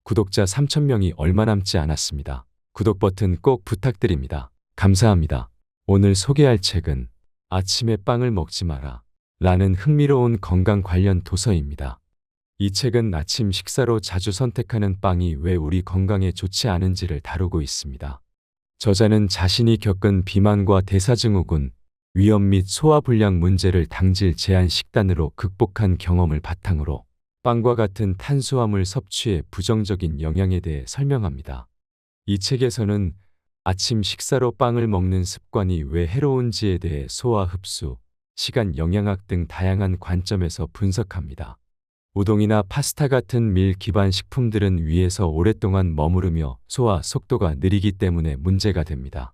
구독자 3,000명이 얼마 남지 않았습니다. 구독 버튼 꼭 부탁드립니다. 감사합니다. 오늘 소개할 책은 아침에 빵을 먹지 마라 라는 흥미로운 건강 관련 도서입니다. 이 책은 아침 식사로 자주 선택하는 빵이 왜 우리 건강에 좋지 않은지를 다루고 있습니다. 저자는 자신이 겪은 비만과 대사증후군, 위염 및 소화불량 문제를 당질 제한 식단으로 극복한 경험을 바탕으로 빵과 같은 탄수화물 섭취의 부정적인 영향에 대해 설명합니다. 이 책에서는 아침 식사로 빵을 먹는 습관이 왜 해로운지에 대해 소화 흡수, 시간 영양학 등 다양한 관점에서 분석합니다. 우동이나 파스타 같은 밀 기반 식품들은 위에서 오랫동안 머무르며 소화 속도가 느리기 때문에 문제가 됩니다.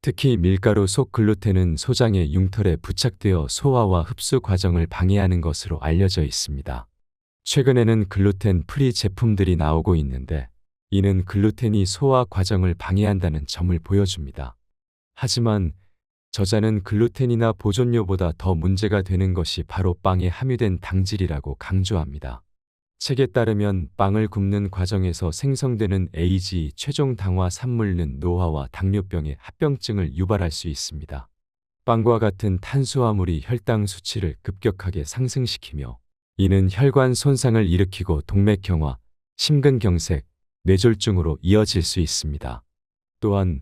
특히 밀가루 속 글루텐은 소장의 융털에 부착되어 소화와 흡수 과정을 방해하는 것으로 알려져 있습니다. 최근에는 글루텐 프리 제품들이 나오고 있는데 이는 글루텐이 소화 과정을 방해한다는 점을 보여줍니다. 하지만 저자는 글루텐이나 보존료보다 더 문제가 되는 것이 바로 빵에 함유된 당질이라고 강조합니다. 책에 따르면 빵을 굽는 과정에서 생성되는 AG 최종 당화 산물은 노화와 당뇨병의 합병증을 유발할 수 있습니다. 빵과 같은 탄수화물이 혈당 수치를 급격하게 상승시키며 이는 혈관 손상을 일으키고 동맥경화, 심근경색, 뇌졸중으로 이어질 수 있습니다. 또한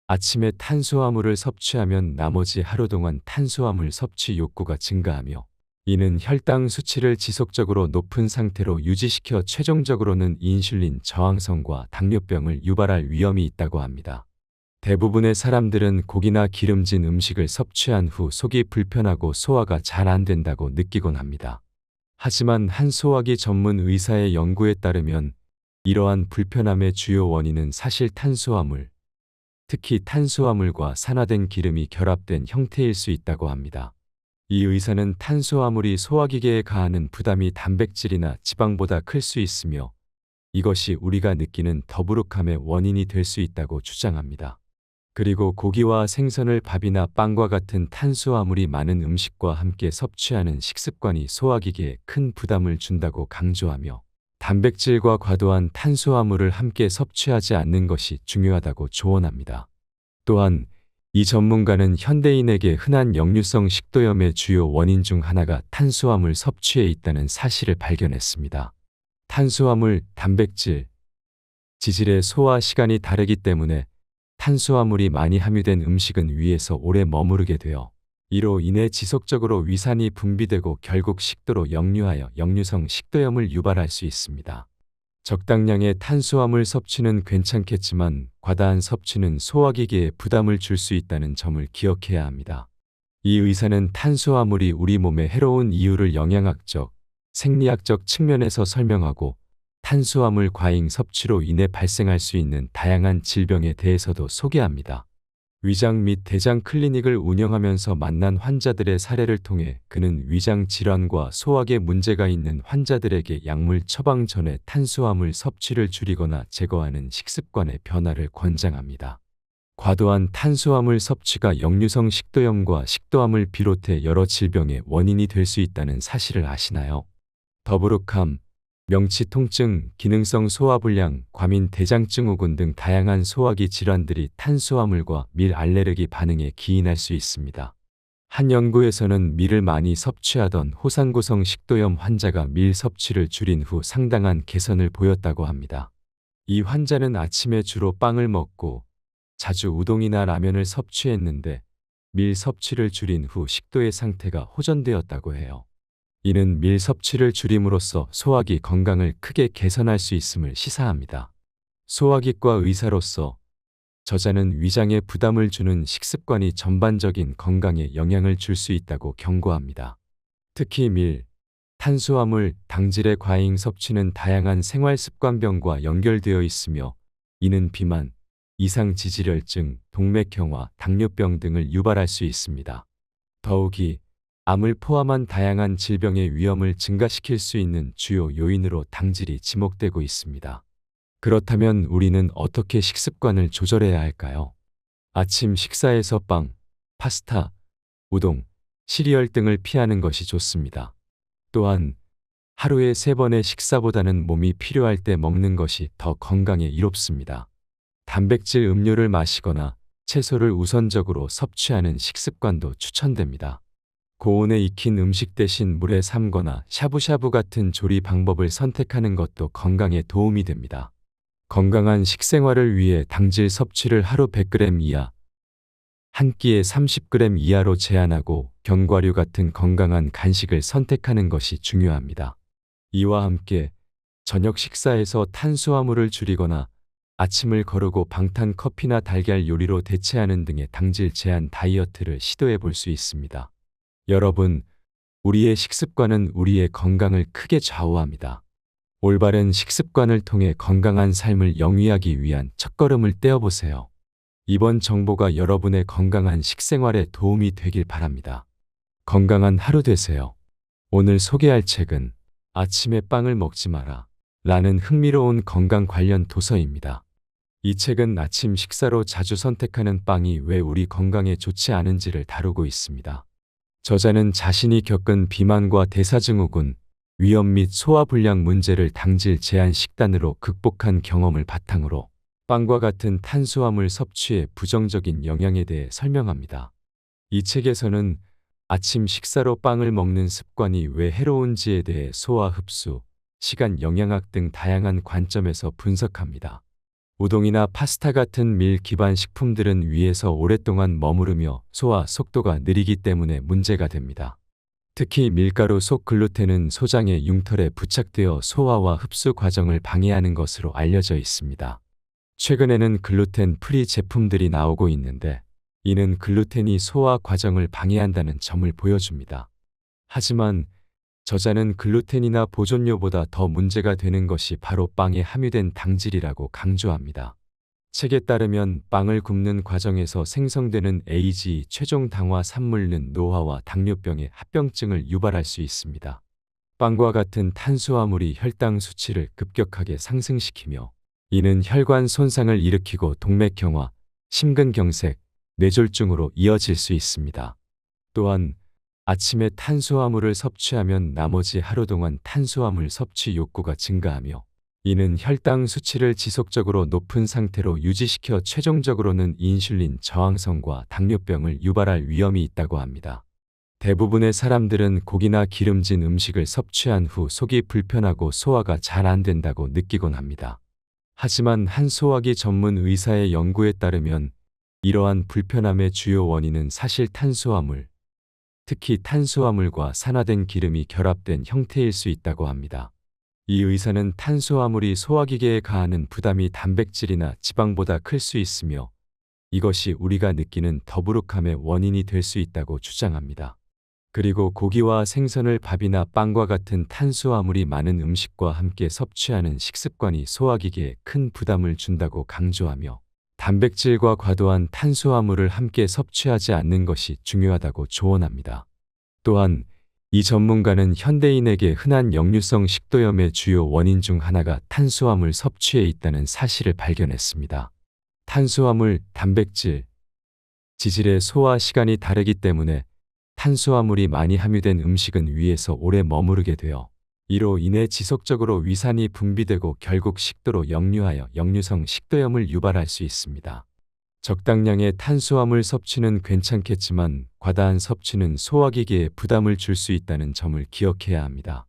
아침에 탄수화물을 섭취하면 나머지 하루 동안 탄수화물 섭취 욕구가 증가하며 이는 혈당 수치를 지속적으로 높은 상태로 유지시켜 최종적으로는 인슐린 저항성과 당뇨병을 유발할 위험이 있다고 합니다. 대부분의 사람들은 고기나 기름진 음식을 섭취한 후 속이 불편하고 소화가 잘 안 된다고 느끼곤 합니다. 하지만 한 소화기 전문 의사의 연구에 따르면 이러한 불편함의 주요 원인은 사실 탄수화물, 특히 탄수화물과 산화된 기름이 결합된 형태일 수 있다고 합니다. 이 의사는 탄수화물이 소화기계에 가하는 부담이 단백질이나 지방보다 클 수 있으며 이것이 우리가 느끼는 더부룩함의 원인이 될 수 있다고 주장합니다. 그리고 고기와 생선을 밥이나 빵과 같은 탄수화물이 많은 음식과 함께 섭취하는 식습관이 소화기계에 큰 부담을 준다고 강조하며 단백질과 과도한 탄수화물을 함께 섭취하지 않는 것이 중요하다고 조언합니다. 또한 이 전문가는 현대인에게 흔한 역류성 식도염의 주요 원인 중 하나가 탄수화물 섭취에 있다는 사실을 발견했습니다. 탄수화물, 단백질, 지질의 소화 시간이 다르기 때문에 탄수화물이 많이 함유된 음식은 위에서 오래 머무르게 되어 이로 인해 지속적으로 위산이 분비되고 결국 식도로 역류하여 역류성 식도염을 유발할 수 있습니다. 적당량의 탄수화물 섭취는 괜찮겠지만 과다한 섭취는 소화기계에 부담을 줄 수 있다는 점을 기억해야 합니다. 이 의사는 탄수화물이 우리 몸에 해로운 이유를 영양학적, 생리학적 측면에서 설명하고 탄수화물 과잉 섭취로 인해 발생할 수 있는 다양한 질병에 대해서도 소개합니다. 위장 및 대장 클리닉을 운영하면서 만난 환자들의 사례를 통해 그는 위장 질환과 소화계 문제가 있는 환자들에게 약물 처방 전에 탄수화물 섭취를 줄이거나 제거하는 식습관의 변화를 권장합니다. 과도한 탄수화물 섭취가 역류성 식도염과 식도암을 비롯해 여러 질병의 원인이 될 수 있다는 사실을 아시나요? 더부룩함, 명치 통증, 기능성 소화불량, 과민 대장증후군 등 다양한 소화기 질환들이 탄수화물과 밀 알레르기 반응에 기인할 수 있습니다. 한 연구에서는 밀을 많이 섭취하던 호산고성 식도염 환자가 밀 섭취를 줄인 후 상당한 개선을 보였다고 합니다. 이 환자는 아침에 주로 빵을 먹고 자주 우동이나 라면을 섭취했는데 밀 섭취를 줄인 후 식도의 상태가 호전되었다고 해요. 이는 밀 섭취를 줄임으로써 소화기 건강을 크게 개선할 수 있음을 시사합니다. 소화기과 의사로서 저자는 위장에 부담을 주는 식습관이 전반적인 건강에 영향을 줄 수 있다고 경고합니다. 특히 밀, 탄수화물, 당질의 과잉 섭취는 다양한 생활습관병과 연결되어 있으며 이는 비만, 이상지질혈증, 동맥경화, 당뇨병 등을 유발할 수 있습니다. 더욱이 암을 포함한 다양한 질병의 위험을 증가시킬 수 있는 주요 요인으로 당질이 지목되고 있습니다. 그렇다면 우리는 어떻게 식습관을 조절해야 할까요? 아침 식사에서 빵, 파스타, 우동, 시리얼 등을 피하는 것이 좋습니다. 또한 하루에 3번의 식사보다는 몸이 필요할 때 먹는 것이 더 건강에 이롭습니다. 단백질 음료를 마시거나 채소를 우선적으로 섭취하는 식습관도 추천됩니다. 고온에 익힌 음식 대신 물에 삶거나 샤브샤브 같은 조리 방법을 선택하는 것도 건강에 도움이 됩니다. 건강한 식생활을 위해 당질 섭취를 하루 100g 이하, 한 끼에 30g 이하로 제한하고 견과류 같은 건강한 간식을 선택하는 것이 중요합니다. 이와 함께 저녁 식사에서 탄수화물을 줄이거나 아침을 거르고 방탄 커피나 달걀 요리로 대체하는 등의 당질 제한 다이어트를 시도해 볼 수 있습니다. 여러분, 우리의 식습관은 우리의 건강을 크게 좌우합니다. 올바른 식습관을 통해 건강한 삶을 영위하기 위한 첫걸음을 떼어보세요. 이번 정보가 여러분의 건강한 식생활에 도움이 되길 바랍니다. 건강한 하루 되세요. 오늘 소개할 책은 아침에 빵을 먹지 마라 라는 흥미로운 건강 관련 도서입니다. 이 책은 아침 식사로 자주 선택하는 빵이 왜 우리 건강에 좋지 않은지를 다루고 있습니다. 저자는 자신이 겪은 비만과 대사증후군, 위염 및 소화불량 문제를 당질 제한 식단으로 극복한 경험을 바탕으로 빵과 같은 탄수화물 섭취의 부정적인 영향에 대해 설명합니다. 이 책에서는 아침 식사로 빵을 먹는 습관이 왜 해로운지에 대해 소화 흡수, 시간 영양학 등 다양한 관점에서 분석합니다. 우동이나 파스타 같은 밀 기반 식품들은 위에서 오랫동안 머무르며 소화 속도가 느리기 때문에 문제가 됩니다. 특히 밀가루 속 글루텐은 소장의 융털에 부착되어 소화와 흡수 과정을 방해하는 것으로 알려져 있습니다. 최근에는 글루텐 프리 제품들이 나오고 있는데 이는 글루텐이 소화 과정을 방해한다는 점을 보여줍니다. 하지만 저자는 글루텐이나 보존료보다 더 문제가 되는 것이 바로 빵에 함유된 당질이라고 강조합니다. 책에 따르면 빵을 굽는 과정에서 생성되는 AGE 최종 당화 산물은 노화와 당뇨병의 합병증을 유발할 수 있습니다. 빵과 같은 탄수화물이 혈당 수치를 급격하게 상승시키며 이는 혈관 손상을 일으키고 동맥경화, 심근경색, 뇌졸중으로 이어질 수 있습니다. 또한 아침에 탄수화물을 섭취하면 나머지 하루 동안 탄수화물 섭취 욕구가 증가하며 이는 혈당 수치를 지속적으로 높은 상태로 유지시켜 최종적으로는 인슐린 저항성과 당뇨병을 유발할 위험이 있다고 합니다. 대부분의 사람들은 고기나 기름진 음식을 섭취한 후 속이 불편하고 소화가 잘 안 된다고 느끼곤 합니다. 하지만 한 소화기 전문 의사의 연구에 따르면 이러한 불편함의 주요 원인은 사실 탄수화물, 특히 탄수화물과 산화된 기름이 결합된 형태일 수 있다고 합니다. 이 의사는 탄수화물이 소화기계에 가하는 부담이 단백질이나 지방보다 클 수 있으며 이것이 우리가 느끼는 더부룩함의 원인이 될 수 있다고 주장합니다. 그리고 고기와 생선을 밥이나 빵과 같은 탄수화물이 많은 음식과 함께 섭취하는 식습관이 소화기계에 큰 부담을 준다고 강조하며 단백질과 과도한 탄수화물을 함께 섭취하지 않는 것이 중요하다고 조언합니다. 또한 이 전문가는 현대인에게 흔한 역류성 식도염의 주요 원인 중 하나가 탄수화물 섭취에 있다는 사실을 발견했습니다. 탄수화물, 단백질, 지질의 소화 시간이 다르기 때문에 탄수화물이 많이 함유된 음식은 위에서 오래 머무르게 되어 이로 인해 지속적으로 위산이 분비되고 결국 식도로 역류하여 역류성 식도염을 유발할 수 있습니다. 적당량의 탄수화물 섭취는 괜찮겠지만 과다한 섭취는 소화기계에 부담을 줄 수 있다는 점을 기억해야 합니다.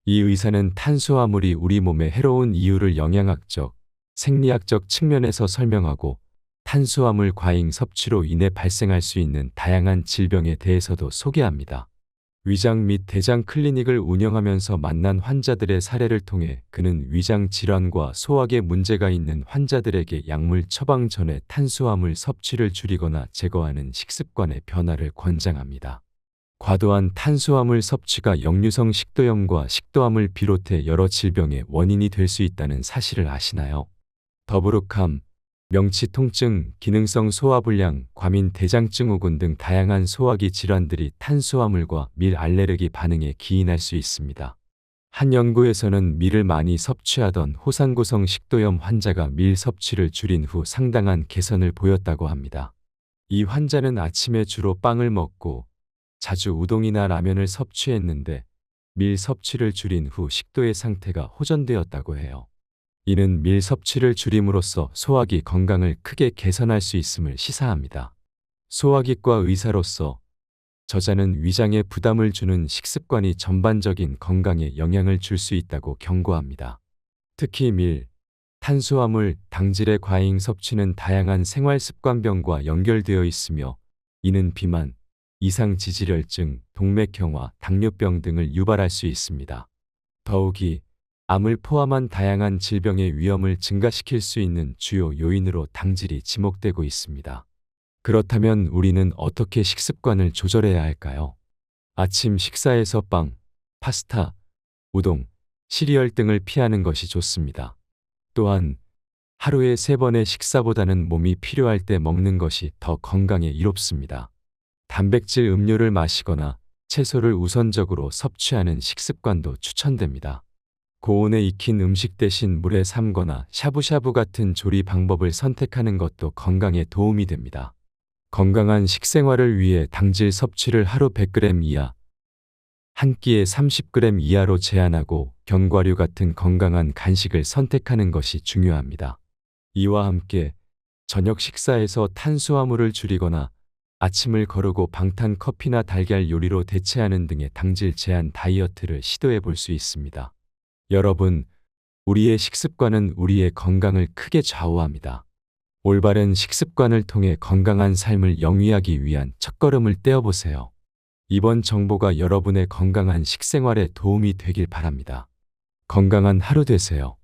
이 의사는 탄수화물이 우리 몸에 해로운 이유를 영양학적, 생리학적 측면에서 설명하고 탄수화물 과잉 섭취로 인해 발생할 수 있는 다양한 질병에 대해서도 소개합니다. 위장 및 대장 클리닉을 운영하면서 만난 환자들의 사례를 통해 그는 위장 질환과 소화계 문제가 있는 환자들에게 약물 처방 전에 탄수화물 섭취를 줄이거나 제거하는 식습관의 변화를 권장합니다. 과도한 탄수화물 섭취가 역류성 식도염과 식도암을 비롯해 여러 질병의 원인이 될 수 있다는 사실을 아시나요? 더부룩함, 명치 통증, 기능성 소화불량, 과민 대장증후군 등 다양한 소화기 질환들이 탄수화물과 밀 알레르기 반응에 기인할 수 있습니다. 한 연구에서는 밀을 많이 섭취하던 호산고성 식도염 환자가 밀 섭취를 줄인 후 상당한 개선을 보였다고 합니다. 이 환자는 아침에 주로 빵을 먹고 자주 우동이나 라면을 섭취했는데 밀 섭취를 줄인 후 식도의 상태가 호전되었다고 해요. 이는 밀 섭취를 줄임으로써 소화기 건강을 크게 개선할 수 있음을 시사합니다. 소화기과 의사로서 저자는 위장에 부담을 주는 식습관이 전반적인 건강에 영향을 줄 수 있다고 경고합니다. 특히 밀, 탄수화물, 당질의 과잉 섭취는 다양한 생활습관병과 연결되어 있으며 이는 비만, 이상지질혈증, 동맥경화, 당뇨병 등을 유발할 수 있습니다. 더욱이 암을 포함한 다양한 질병의 위험을 증가시킬 수 있는 주요 요인으로 당질이 지목되고 있습니다. 그렇다면 우리는 어떻게 식습관을 조절해야 할까요? 아침 식사에서 빵, 파스타, 우동, 시리얼 등을 피하는 것이 좋습니다. 또한 하루에 3번의 식사보다는 몸이 필요할 때 먹는 것이 더 건강에 이롭습니다. 단백질 음료를 마시거나 채소를 우선적으로 섭취하는 식습관도 추천됩니다. 고온에 익힌 음식 대신 물에 삶거나 샤브샤브 같은 조리 방법을 선택하는 것도 건강에 도움이 됩니다. 건강한 식생활을 위해 당질 섭취를 하루 100g 이하, 한 끼에 30g 이하로 제한하고 견과류 같은 건강한 간식을 선택하는 것이 중요합니다. 이와 함께 저녁 식사에서 탄수화물을 줄이거나 아침을 거르고 방탄 커피나 달걀 요리로 대체하는 등의 당질 제한 다이어트를 시도해 볼 수 있습니다. 여러분, 우리의 식습관은 우리의 건강을 크게 좌우합니다. 올바른 식습관을 통해 건강한 삶을 영위하기 위한 첫걸음을 떼어보세요. 이번 정보가 여러분의 건강한 식생활에 도움이 되길 바랍니다. 건강한 하루 되세요.